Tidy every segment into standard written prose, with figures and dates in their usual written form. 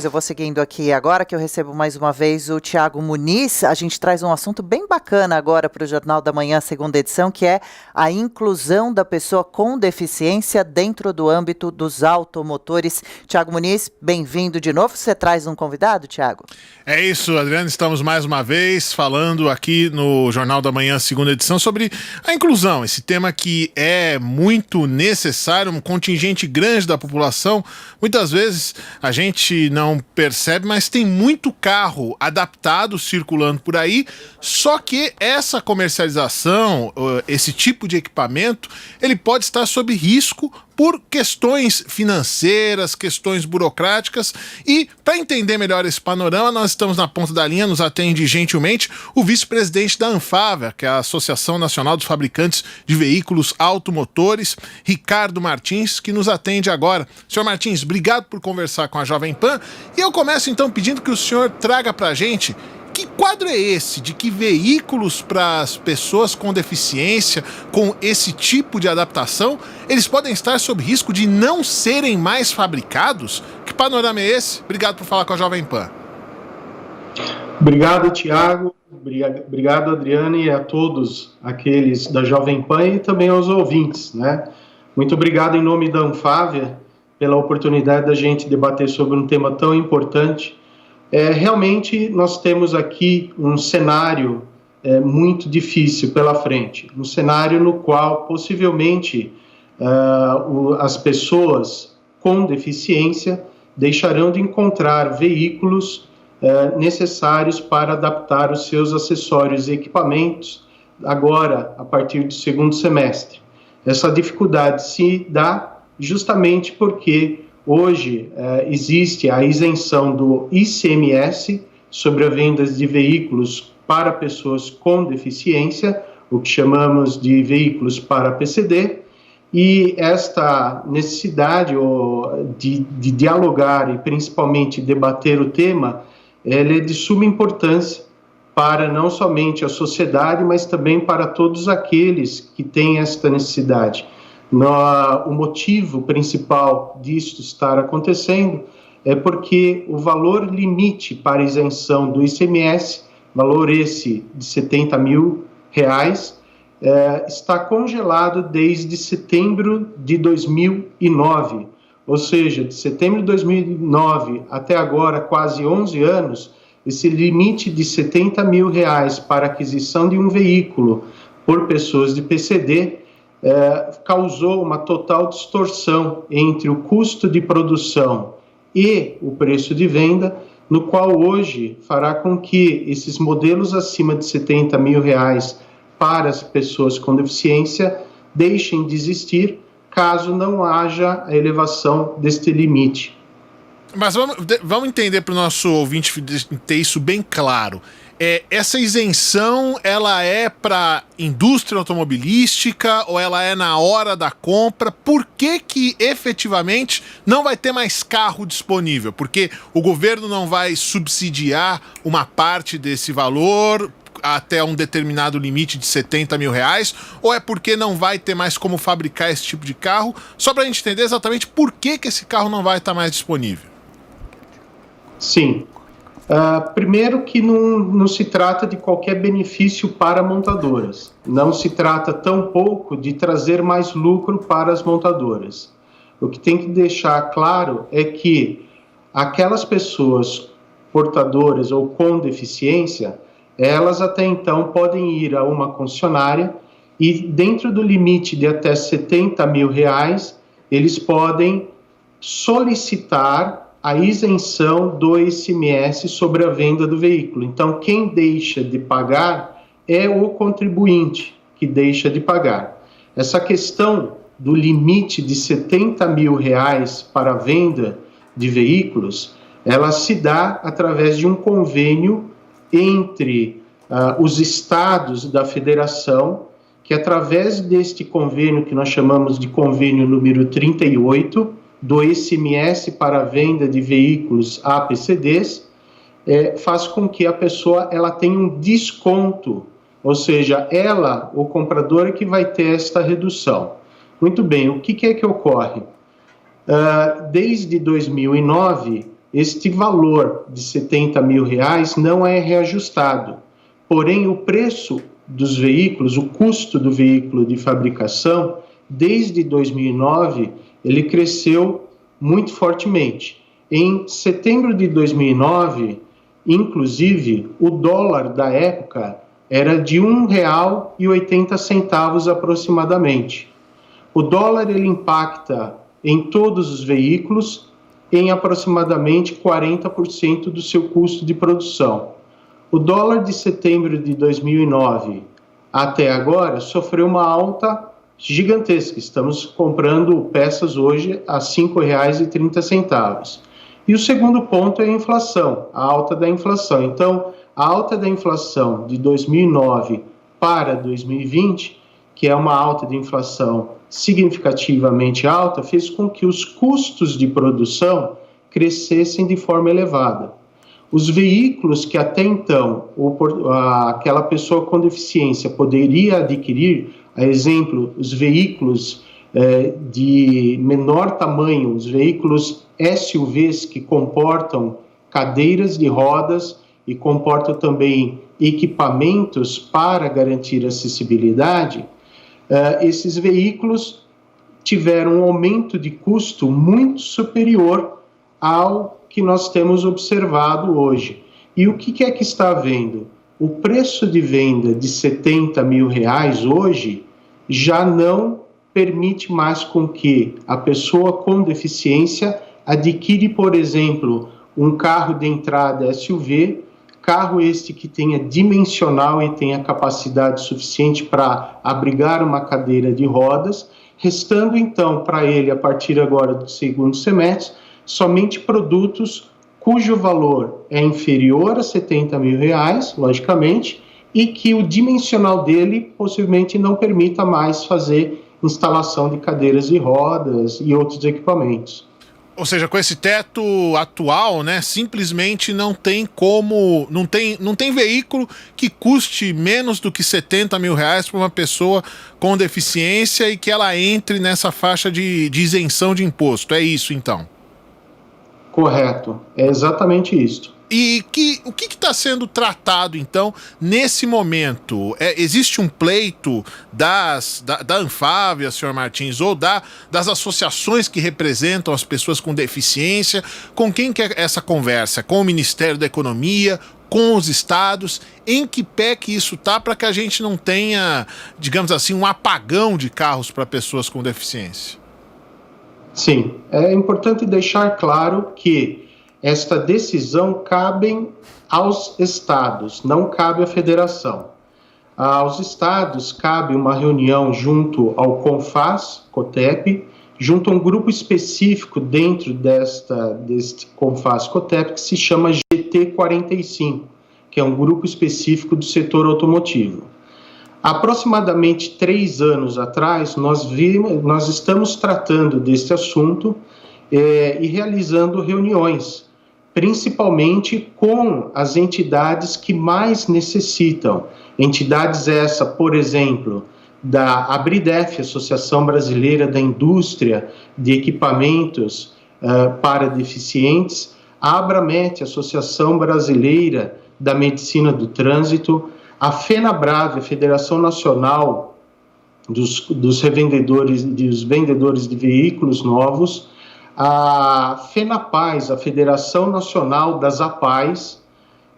Eu vou seguindo aqui agora que eu recebo mais uma vez o Thiago Muniz. A gente traz um assunto bem bacana agora para o Jornal da Manhã, segunda edição, que é a inclusão da pessoa com deficiência dentro do âmbito dos automotores. Thiago Muniz, bem-vindo de novo. Você traz um convidado, Thiago? É isso, Adriano. Estamos mais uma vez falando aqui no Jornal da Manhã, segunda edição, sobre a inclusão. Esse tema que é muito necessário, um contingente grande da população. Muitas vezes a gente não percebe, mas tem muito carro adaptado circulando por aí, só que essa comercialização, esse tipo de equipamento, ele pode estar sob risco por questões financeiras, questões burocráticas. E para entender melhor esse panorama, nós estamos na ponta da linha, nos atende gentilmente o vice-presidente da Anfavea, que é a Associação Nacional dos Fabricantes de Veículos Automotores, Ricardo Martins, que nos atende agora. Senhor Martins, obrigado por conversar com a Jovem Pan. E eu começo então pedindo que o senhor traga para a gente que quadro é esse de que veículos para as pessoas com deficiência, com esse tipo de adaptação, eles podem estar sob risco de não serem mais fabricados? Que panorama é esse? Obrigado por falar com a Jovem Pan. Obrigado, Thiago. Obrigado, Adriana, e a todos aqueles da Jovem Pan e também aos ouvintes, né? Muito obrigado em nome da Anfavea pela oportunidade da gente debater sobre um tema tão importante. Realmente nós temos aqui um cenário muito difícil pela frente, um cenário no qual possivelmente as pessoas com deficiência deixarão de encontrar veículos necessários para adaptar os seus acessórios e equipamentos agora, a partir do segundo semestre. Essa dificuldade se dá justamente porque hoje existe a isenção do ICMS sobre a venda de veículos para pessoas com deficiência, o que chamamos de veículos para PCD, e esta necessidade de dialogar e principalmente debater o tema, ela é de suma importância para não somente a sociedade, mas também para todos aqueles que têm esta necessidade. O motivo principal disto estar acontecendo é porque o valor limite para isenção do ICMS, valor esse de R$70 mil, está congelado desde setembro de 2009, ou seja, de setembro de 2009 até agora, quase 11 anos, esse limite de R$70 mil para aquisição de um veículo por pessoas de PCD causou uma total distorção entre o custo de produção e o preço de venda, no qual hoje fará com que esses modelos acima de R$70 mil para as pessoas com deficiência deixem de existir, caso não haja a elevação deste limite. Mas vamos entender para o nosso ouvinte ter isso bem claro. Essa isenção, ela é para indústria automobilística ou ela é na hora da compra? Por que efetivamente não vai ter mais carro disponível? Porque o governo não vai subsidiar uma parte desse valor até um determinado limite de R$70 mil? Ou é porque não vai ter mais como fabricar esse tipo de carro? Só para a gente entender exatamente por que esse carro não vai estar mais disponível. Sim. Primeiro que não se trata de qualquer benefício para montadoras. Não se trata tampouco de trazer mais lucro para as montadoras. O que tem que deixar claro é que aquelas pessoas portadoras ou com deficiência, elas até então podem ir a uma concessionária e dentro do limite de até R$70 mil, eles podem solicitar a isenção do ICMS sobre a venda do veículo. Então, quem deixa de pagar é o contribuinte que deixa de pagar. Essa questão do limite de R$70 mil para a venda de veículos, ela se dá através de um convênio entre os estados da federação, que através deste convênio, que nós chamamos de convênio número 38, do ICMS para a venda de veículos APCDs, faz com que a pessoa ela tenha um desconto, ou seja, ela, o comprador, é que vai ter esta redução. Muito bem, o que é que ocorre? Desde 2009, este valor de R$70 mil não é reajustado. Porém, o preço dos veículos, o custo do veículo de fabricação, desde 2009, ele cresceu muito fortemente. Em setembro de 2009, inclusive, o dólar da época era de R$ 1,80 aproximadamente. O dólar ele impacta em todos os veículos em aproximadamente 40% do seu custo de produção. O dólar de setembro de 2009 até agora sofreu uma alta gigantesca. Estamos comprando peças hoje a R$ 5,30. E o segundo ponto é a inflação, a alta da inflação. Então, a alta da inflação de 2009 para 2020, que é uma alta de inflação significativamente alta, fez com que os custos de produção crescessem de forma elevada. Os veículos que até então aquela pessoa com deficiência poderia adquirir, a exemplo, os veículos de menor tamanho, os veículos SUVs que comportam cadeiras de rodas e comportam também equipamentos para garantir acessibilidade, esses veículos tiveram um aumento de custo muito superior ao que nós temos observado hoje. E o que é que está havendo? O preço de venda de R$70 mil hoje já não permite mais com que a pessoa com deficiência adquire, por exemplo, um carro de entrada SUV, carro este que tenha dimensional e tenha capacidade suficiente para abrigar uma cadeira de rodas, restando então para ele, a partir agora do segundo semestre, somente produtos cujo valor é inferior a R$70 mil, logicamente, e que o dimensional dele possivelmente não permita mais fazer instalação de cadeiras de rodas e outros equipamentos. Ou seja, com esse teto atual, né, simplesmente não tem como, não tem veículo que custe menos do que R$70 mil para uma pessoa com deficiência e que ela entre nessa faixa de isenção de imposto. É isso, então? Correto, é exatamente isso. E o que está sendo tratado, então, nesse momento? Existe um pleito da Anfávia, senhor Martins, ou das associações que representam as pessoas com deficiência? Com quem que é essa conversa? Com o Ministério da Economia? Com os estados? Em que pé que isso está para que a gente não tenha, digamos assim, um apagão de carros para pessoas com deficiência? Sim, é importante deixar claro que esta decisão cabe aos estados, não cabe à federação. Aos estados cabe uma reunião junto ao CONFAS, COTEP, junto a um grupo específico dentro deste CONFAS, COTEP, que se chama GT45, que é um grupo específico do setor automotivo. Aproximadamente 3 anos atrás, nós estamos tratando deste assunto e realizando reuniões, principalmente com as entidades que mais necessitam. Entidades essa, por exemplo, da ABRIDEF, Associação Brasileira da Indústria de Equipamentos para Deficientes, a ABRAMET, Associação Brasileira da Medicina do Trânsito, a FENABRAVE, a Federação Nacional dos Vendedores de Veículos Novos, a FENAPAES, a Federação Nacional das APAES,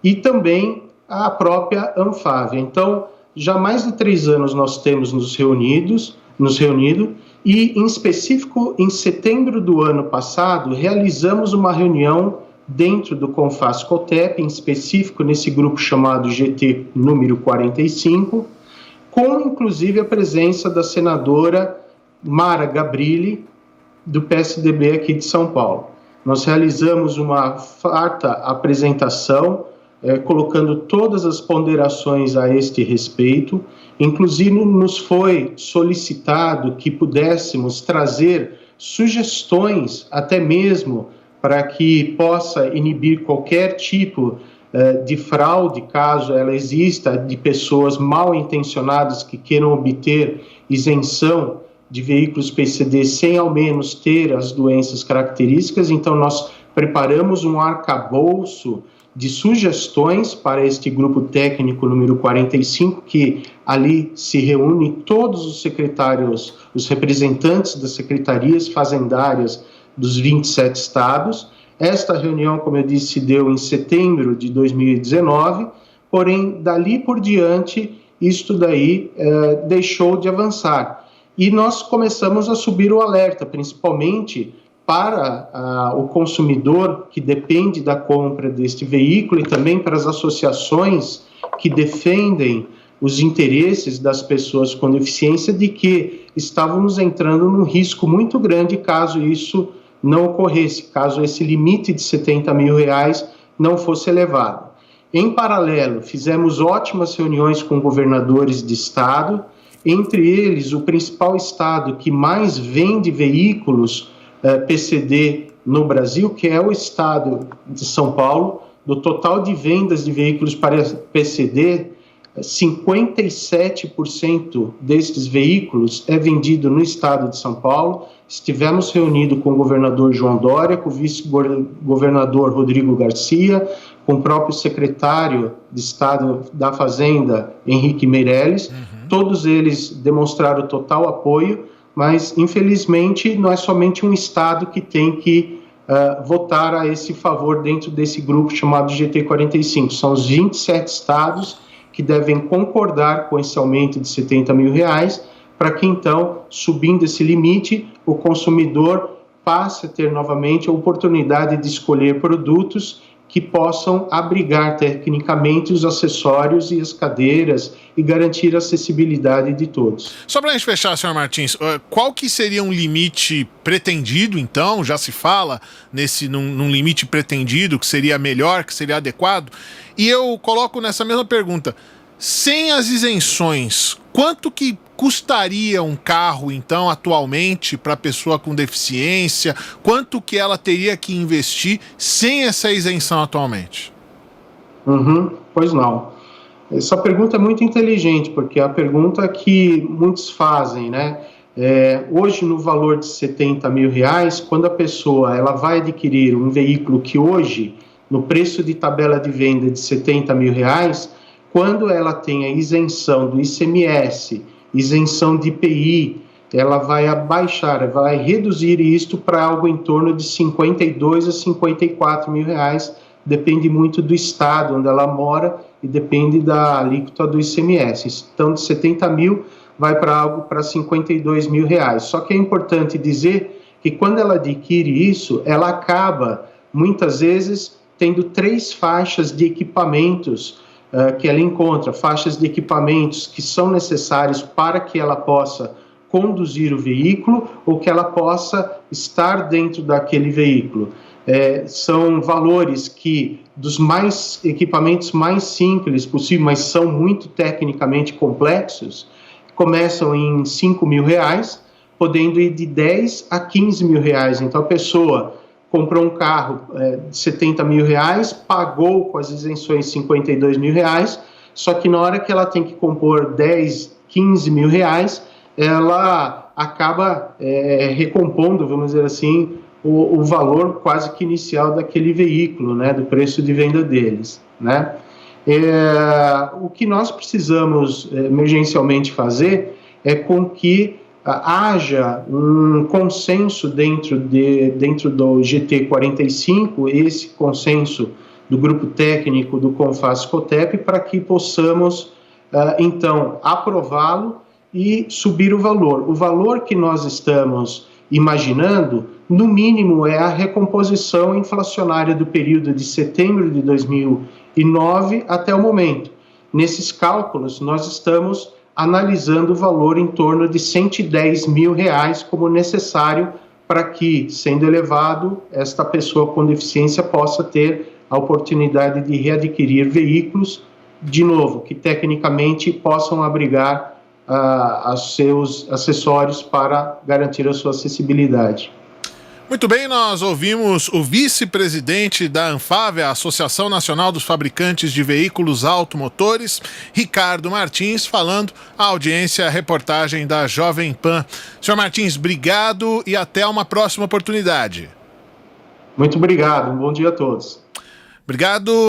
e também a própria Anfávia. Então, já há mais de 3 anos nós temos nos reunido, e em específico, em setembro do ano passado, realizamos uma reunião dentro do CONFAS COTEP, em específico nesse grupo chamado GT número 45, com inclusive a presença da senadora Mara Gabrilli, do PSDB aqui de São Paulo. Nós realizamos uma farta apresentação, colocando todas as ponderações a este respeito. Inclusive, nos foi solicitado que pudéssemos trazer sugestões, até mesmo para que possa inibir qualquer tipo de fraude, caso ela exista, de pessoas mal intencionadas que queiram obter isenção de veículos PCD sem ao menos ter as doenças características. Então, nós preparamos um arcabouço de sugestões para este grupo técnico número 45, que ali se reúne todos os secretários, os representantes das secretarias fazendárias dos 27 estados. Esta reunião, como eu disse, se deu em setembro de 2019, porém, dali por diante, isto daí deixou de avançar. E nós começamos a subir o alerta, principalmente para o consumidor que depende da compra deste veículo e também para as associações que defendem os interesses das pessoas com deficiência, de que estávamos entrando num risco muito grande caso isso não ocorresse, caso esse limite de R$70 mil não fosse elevado. Em paralelo, fizemos ótimas reuniões com governadores de estado, entre eles o principal estado que mais vende veículos PCD no Brasil, que é o estado de São Paulo. Do total de vendas de veículos para PCD, 57% destes veículos é vendido no estado de São Paulo. Estivemos reunidos com o governador João Dória, com o vice-governador Rodrigo Garcia, com o próprio secretário de Estado da Fazenda, Henrique Meirelles. Todos eles demonstraram total apoio, mas, infelizmente, não é somente um estado que tem que votar a esse favor dentro desse grupo chamado GT45. São os 27 estados que devem concordar com esse aumento de R$70 mil, para que, então, subindo esse limite, o consumidor passe a ter novamente a oportunidade de escolher produtos que possam abrigar tecnicamente os acessórios e as cadeiras e garantir a acessibilidade de todos. Só para a gente fechar, senhor Martins, qual que seria um limite pretendido, então? Já se fala num limite pretendido, que seria melhor, que seria adequado? E eu coloco nessa mesma pergunta, sem as isenções, quanto que custaria um carro, então, atualmente, para a pessoa com deficiência? Quanto que ela teria que investir sem essa isenção atualmente? Pois não. Essa pergunta é muito inteligente, porque é a pergunta que muitos fazem, né? Hoje, no valor de R$70 mil, quando a pessoa ela vai adquirir um veículo que hoje, no preço de tabela de venda de R$70 mil, quando ela tem a isenção do ICMS, isenção de IPI, ela vai abaixar, vai reduzir isto para algo em torno de R$52 a R$54 mil, depende muito do estado onde ela mora e depende da alíquota do ICMS. Então, de R$70 mil vai para algo para R$52 mil. Só que é importante dizer que quando ela adquire isso, ela acaba, muitas vezes, tendo 3 faixas de equipamentos que ela encontra, faixas de equipamentos que são necessários para que ela possa conduzir o veículo ou que ela possa estar dentro daquele veículo. São valores que, dos equipamentos mais simples possível, mas são muito tecnicamente complexos, começam em R$5 mil, podendo ir de R$10 a R$15 mil. Então, a pessoa comprou um carro de R$70 mil, pagou com as isenções R$52 mil, só que na hora que ela tem que compor R$10, R$15 mil, ela acaba recompondo, vamos dizer assim, o valor quase que inicial daquele veículo, né, do preço de venda deles, né? O que nós precisamos emergencialmente fazer é com que haja um consenso dentro do GT45, esse consenso do grupo técnico do CONFAS-COTEP, para que possamos, então, aprová-lo e subir o valor. O valor que nós estamos imaginando, no mínimo, é a recomposição inflacionária do período de setembro de 2009 até o momento. Nesses cálculos, nós estamos analisando o valor em torno de R$110 mil como necessário para que, sendo elevado, esta pessoa com deficiência possa ter a oportunidade de readquirir veículos, de novo, que tecnicamente possam abrigar os seus acessórios para garantir a sua acessibilidade. Muito bem, nós ouvimos o vice-presidente da ANFAVEA, a Associação Nacional dos Fabricantes de Veículos Automotores, Ricardo Martins, falando à audiência, a reportagem da Jovem Pan. Senhor Martins, obrigado e até uma próxima oportunidade. Muito obrigado, um bom dia a todos. Obrigado.